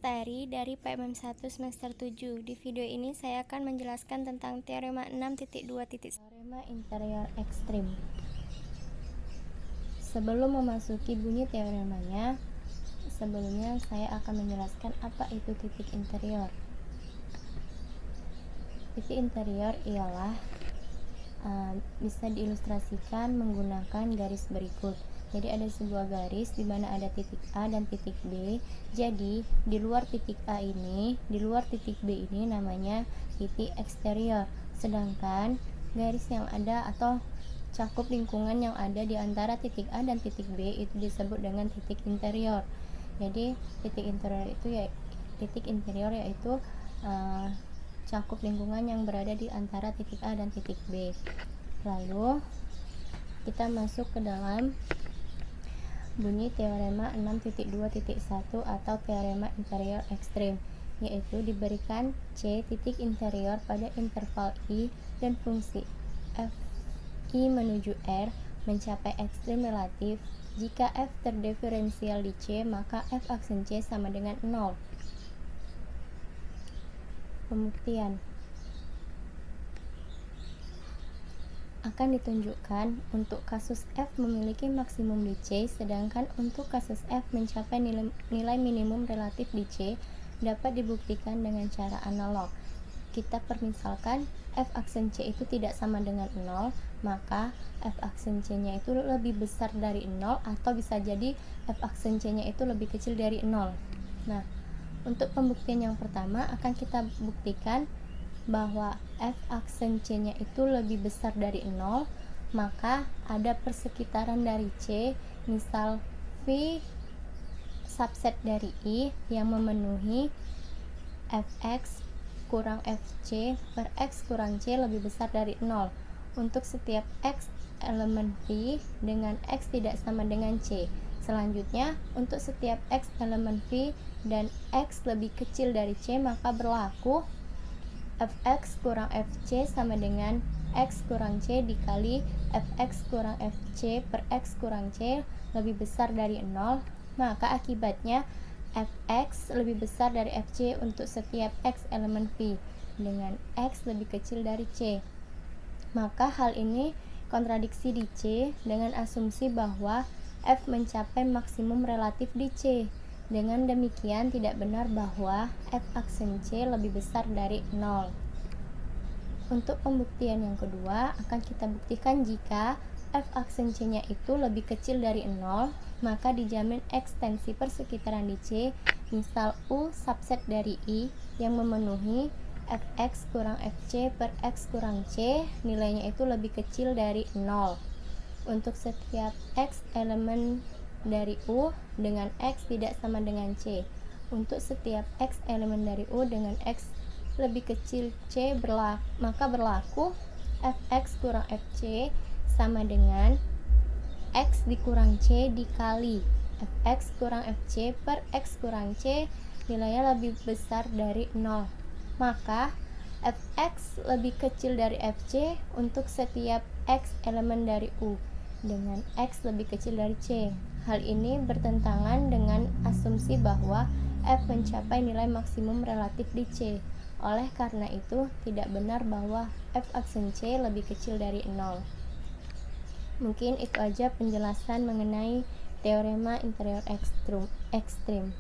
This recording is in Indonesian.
Lestari dari PMM1 semester 7. Di video ini saya akan menjelaskan tentang teorema 6.2. Teorema interior ekstrim. Sebelum memasuki bunyi teoremanya, sebelumnya saya akan menjelaskan apa itu titik interior. Titik interior ialah bisa diilustrasikan menggunakan garis berikut. Jadi ada sebuah garis di mana ada titik A dan titik B. Jadi di luar titik A ini, di luar titik B ini namanya titik eksterior. Sedangkan garis yang ada atau cakup lingkungan yang ada di antara titik A dan titik B itu disebut dengan titik interior. Jadi titik interior yaitu cakup lingkungan yang berada di antara titik A dan titik B. Lalu kita masuk ke dalam bunyi teorema 6.2.1 atau teorema interior ekstrim, yaitu diberikan C titik interior pada interval I dan fungsi f I menuju R mencapai ekstrim relatif. Jika f terdiferensial di C, maka f aksen C sama dengan 0. Pembuktian akan ditunjukkan untuk kasus f memiliki maksimum di C, sedangkan untuk kasus f mencapai nilai minimum relatif di C dapat dibuktikan dengan cara analog. Kita permisalkan f aksen C itu tidak sama dengan 0, maka f aksen C nya itu lebih besar dari 0, atau bisa jadi f aksen C nya itu lebih kecil dari 0. Nah, untuk pembuktian yang pertama akan kita buktikan bahwa f aksen C nya itu lebih besar dari 0, maka ada persekitaran dari C, misal V subset dari I yang memenuhi fx kurang fc per x kurang c lebih besar dari 0 untuk setiap x elemen V dengan x tidak sama dengan C. Selanjutnya, untuk setiap x elemen V dan x lebih kecil dari C, maka berlaku fx kurang fc sama dengan x kurang c dikali fx kurang fc per x kurang c lebih besar dari 0, maka akibatnya fx lebih besar dari fc untuk setiap x elemen V dengan x lebih kecil dari c. Maka hal ini kontradiksi di C dengan asumsi bahwa f mencapai maksimum relatif di C. Dengan demikian tidak benar bahwa f aksen C lebih besar dari 0. Untuk pembuktian yang kedua akan kita buktikan jika f aksen C nya itu lebih kecil dari 0, maka dijamin ekstensi persekitaran di C, misal U subset dari I yang memenuhi fx kurang fc per x kurang c nilainya itu lebih kecil dari 0 untuk setiap x elemen dari U dengan X tidak sama dengan C. Untuk setiap X elemen dari U dengan X lebih kecil C maka berlaku Fx kurang Fc sama dengan X dikurang C dikali Fx kurang Fc per X kurang C nilainya lebih besar dari 0. Maka Fx lebih kecil dari Fc untuk setiap X elemen dari U dengan X lebih kecil dari C. Hal ini bertentangan dengan asumsi bahwa f mencapai nilai maksimum relatif di C. Oleh karena itu, tidak benar bahwa f aksen C lebih kecil dari 0. Mungkin itu aja penjelasan mengenai teorema interior ekstrim.